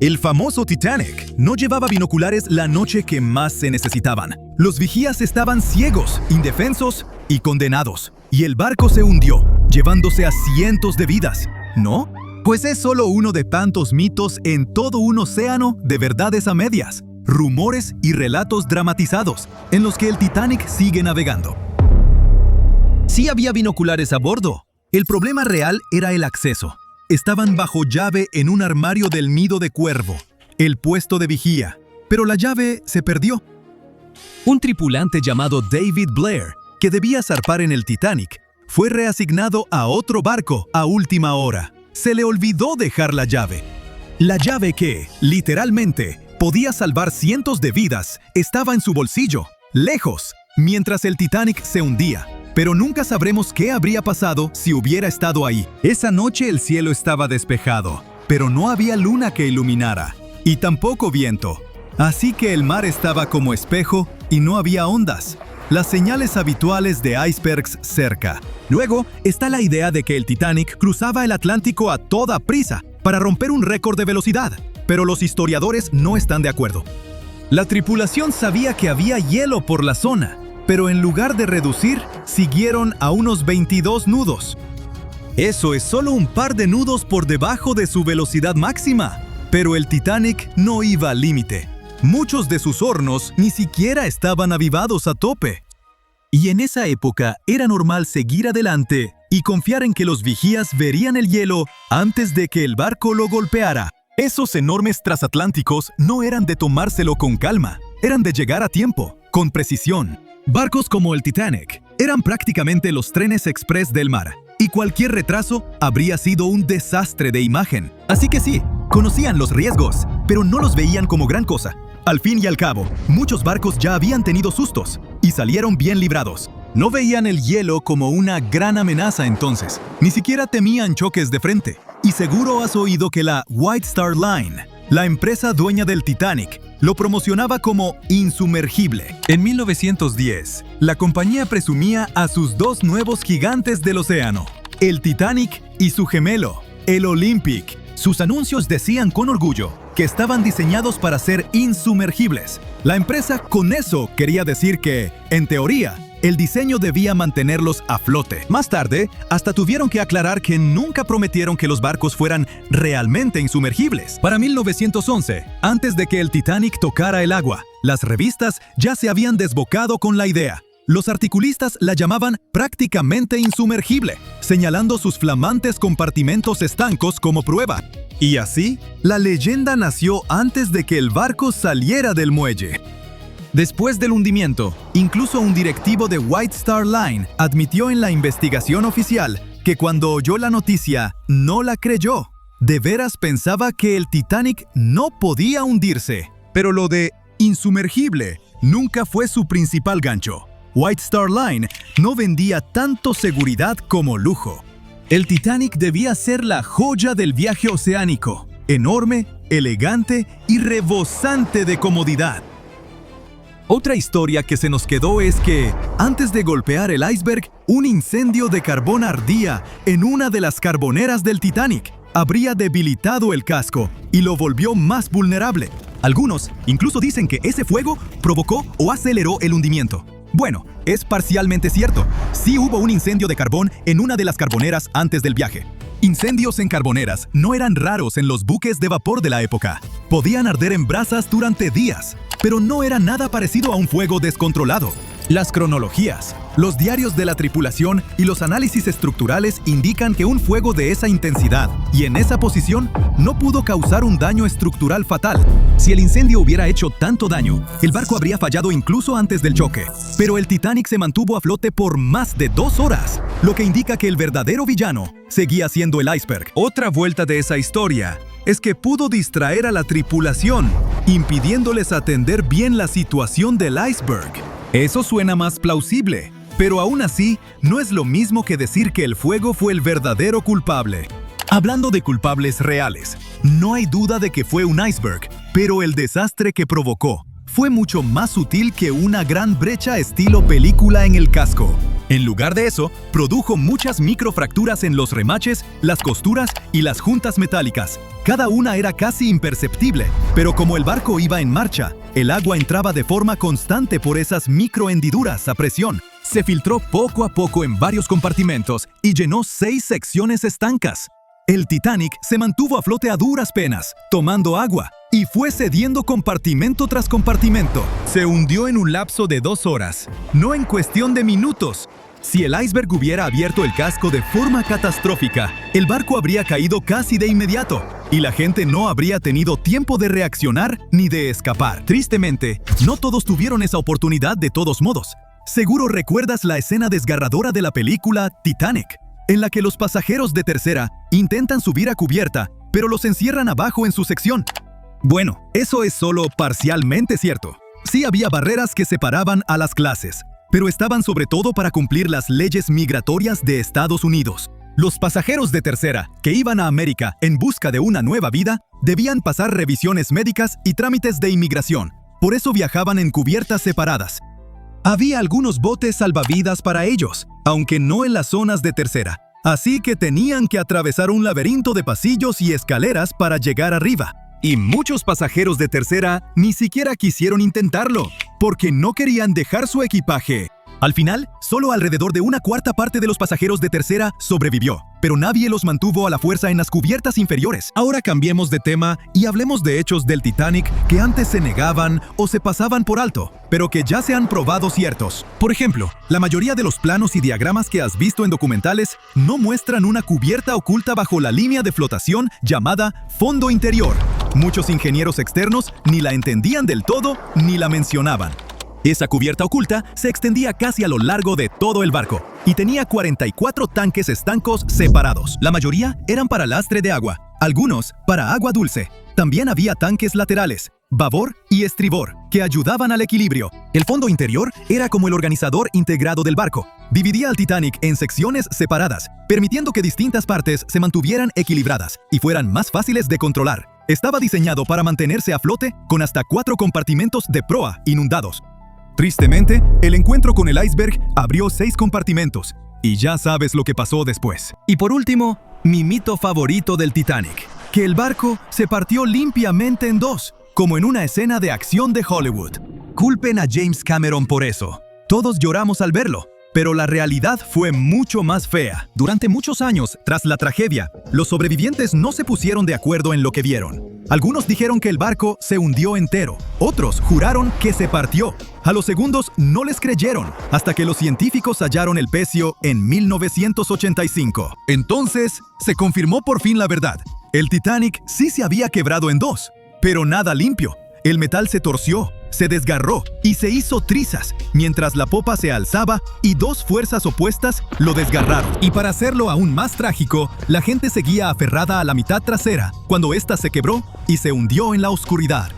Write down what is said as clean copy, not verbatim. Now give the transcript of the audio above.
El famoso Titanic no llevaba binoculares la noche que más se necesitaban. Los vigías estaban ciegos, indefensos y condenados. Y el barco se hundió, llevándose a cientos de vidas. ¿No? Pues es solo uno de tantos mitos en todo un océano de verdades a medias, rumores y relatos dramatizados en los que el Titanic sigue navegando. Sí había binoculares a bordo. El problema real era el acceso. Estaban bajo llave en un armario del nido de cuervo, el puesto de vigía, pero la llave se perdió. Un tripulante llamado David Blair, que debía zarpar en el Titanic, fue reasignado a otro barco a última hora. Se le olvidó dejar la llave. La llave que, literalmente, podía salvar cientos de vidas, estaba en su bolsillo, lejos, mientras el Titanic se hundía. Pero nunca sabremos qué habría pasado si hubiera estado ahí. Esa noche el cielo estaba despejado, pero no había luna que iluminara, y tampoco viento. Así que el mar estaba como espejo y no había ondas, las señales habituales de icebergs cerca. Luego está la idea de que el Titanic cruzaba el Atlántico a toda prisa para romper un récord de velocidad, pero los historiadores no están de acuerdo. La tripulación sabía que había hielo por la zona, pero en lugar de reducir, siguieron a unos 22 nudos. Eso es solo un par de nudos por debajo de su velocidad máxima, pero el Titanic no iba al límite. Muchos de sus hornos ni siquiera estaban avivados a tope. Y en esa época era normal seguir adelante y confiar en que los vigías verían el hielo antes de que el barco lo golpeara. Esos enormes transatlánticos no eran de tomárselo con calma, eran de llegar a tiempo, con precisión. Barcos como el Titanic eran prácticamente los trenes express del mar, y cualquier retraso habría sido un desastre de imagen. Así que sí, conocían los riesgos, pero no los veían como gran cosa. Al fin y al cabo, muchos barcos ya habían tenido sustos, y salieron bien librados. No veían el hielo como una gran amenaza entonces, ni siquiera temían choques de frente. Y seguro has oído que la White Star Line, la empresa dueña del Titanic, lo promocionaba como insumergible. En 1910, la compañía presumía a sus dos nuevos gigantes del océano, el Titanic y su gemelo, el Olympic. Sus anuncios decían con orgullo que estaban diseñados para ser insumergibles. La empresa con eso quería decir que, en teoría, el diseño debía mantenerlos a flote. Más tarde, hasta tuvieron que aclarar que nunca prometieron que los barcos fueran realmente insumergibles. Para 1911, antes de que el Titanic tocara el agua, las revistas ya se habían desbocado con la idea. Los articulistas la llamaban prácticamente insumergible, señalando sus flamantes compartimentos estancos como prueba. Y así, la leyenda nació antes de que el barco saliera del muelle. Después del hundimiento, incluso un directivo de White Star Line admitió en la investigación oficial que cuando oyó la noticia, no la creyó. De veras pensaba que el Titanic no podía hundirse. Pero lo de insumergible nunca fue su principal gancho. White Star Line no vendía tanto seguridad como lujo. El Titanic debía ser la joya del viaje oceánico, enorme, elegante y rebosante de comodidad. Otra historia que se nos quedó es que, antes de golpear el iceberg, un incendio de carbón ardía en una de las carboneras del Titanic. Habría debilitado el casco y lo volvió más vulnerable. Algunos incluso dicen que ese fuego provocó o aceleró el hundimiento. Bueno, es parcialmente cierto. Sí hubo un incendio de carbón en una de las carboneras antes del viaje. Incendios en carboneras no eran raros en los buques de vapor de la época. Podían arder en brasas durante días, pero no era nada parecido a un fuego descontrolado. Las cronologías, los diarios de la tripulación y los análisis estructurales indican que un fuego de esa intensidad y en esa posición no pudo causar un daño estructural fatal. Si el incendio hubiera hecho tanto daño, el barco habría fallado incluso antes del choque. Pero el Titanic se mantuvo a flote por más de 2 horas, lo que indica que el verdadero villano seguía siendo el iceberg. Otra vuelta de esa historia es que pudo distraer a la tripulación, impidiéndoles atender bien la situación del iceberg. Eso suena más plausible, pero aún así no es lo mismo que decir que el fuego fue el verdadero culpable. Hablando de culpables reales, no hay duda de que fue un iceberg, pero el desastre que provocó fue mucho más sutil que una gran brecha estilo película en el casco. En lugar de eso, produjo muchas microfracturas en los remaches, las costuras y las juntas metálicas. Cada una era casi imperceptible, pero como el barco iba en marcha, el agua entraba de forma constante por esas microhendiduras a presión. Se filtró poco a poco en varios compartimentos y llenó 6 secciones estancas. El Titanic se mantuvo a flote a duras penas, tomando agua, y fue cediendo compartimento tras compartimento. Se hundió en un lapso de 2 horas, no en cuestión de minutos. Si el iceberg hubiera abierto el casco de forma catastrófica, el barco habría caído casi de inmediato, y la gente no habría tenido tiempo de reaccionar ni de escapar. Tristemente, no todos tuvieron esa oportunidad de todos modos. Seguro recuerdas la escena desgarradora de la película Titanic, en la que los pasajeros de tercera intentan subir a cubierta, pero los encierran abajo en su sección. Bueno, eso es solo parcialmente cierto. Sí había barreras que separaban a las clases, pero estaban sobre todo para cumplir las leyes migratorias de Estados Unidos. Los pasajeros de tercera, que iban a América en busca de una nueva vida, debían pasar revisiones médicas y trámites de inmigración. Por eso viajaban en cubiertas separadas. Había algunos botes salvavidas para ellos, aunque no en las zonas de tercera. Así que tenían que atravesar un laberinto de pasillos y escaleras para llegar arriba. Y muchos pasajeros de tercera ni siquiera quisieron intentarlo, porque no querían dejar su equipaje. Al final, solo alrededor de una cuarta parte de los pasajeros de tercera sobrevivió, pero nadie los mantuvo a la fuerza en las cubiertas inferiores. Ahora cambiemos de tema y hablemos de hechos del Titanic que antes se negaban o se pasaban por alto, pero que ya se han probado ciertos. Por ejemplo, la mayoría de los planos y diagramas que has visto en documentales no muestran una cubierta oculta bajo la línea de flotación llamada fondo interior. Muchos ingenieros externos ni la entendían del todo ni la mencionaban. Esa cubierta oculta se extendía casi a lo largo de todo el barco y tenía 44 tanques estancos separados. La mayoría eran para lastre de agua, algunos para agua dulce. También había tanques laterales, babor y estribor, que ayudaban al equilibrio. El fondo interior era como el organizador integrado del barco. Dividía al Titanic en secciones separadas, permitiendo que distintas partes se mantuvieran equilibradas y fueran más fáciles de controlar. Estaba diseñado para mantenerse a flote con hasta 4 compartimentos de proa inundados. Tristemente, el encuentro con el iceberg abrió 6 compartimentos, y ya sabes lo que pasó después. Y por último, mi mito favorito del Titanic, que el barco se partió limpiamente en 2, como en una escena de acción de Hollywood. Culpen a James Cameron por eso. Todos lloramos al verlo, pero la realidad fue mucho más fea. Durante muchos años, tras la tragedia, los sobrevivientes no se pusieron de acuerdo en lo que vieron. Algunos dijeron que el barco se hundió entero, otros juraron que se partió. A los segundos no les creyeron, hasta que los científicos hallaron el pecio en 1985. Entonces, se confirmó por fin la verdad. El Titanic sí se había quebrado en 2, pero nada limpio. El metal se torció, se desgarró y se hizo trizas, mientras la popa se alzaba y 2 fuerzas opuestas lo desgarraron. Y para hacerlo aún más trágico, la gente seguía aferrada a la mitad trasera, cuando ésta se quebró y se hundió en la oscuridad.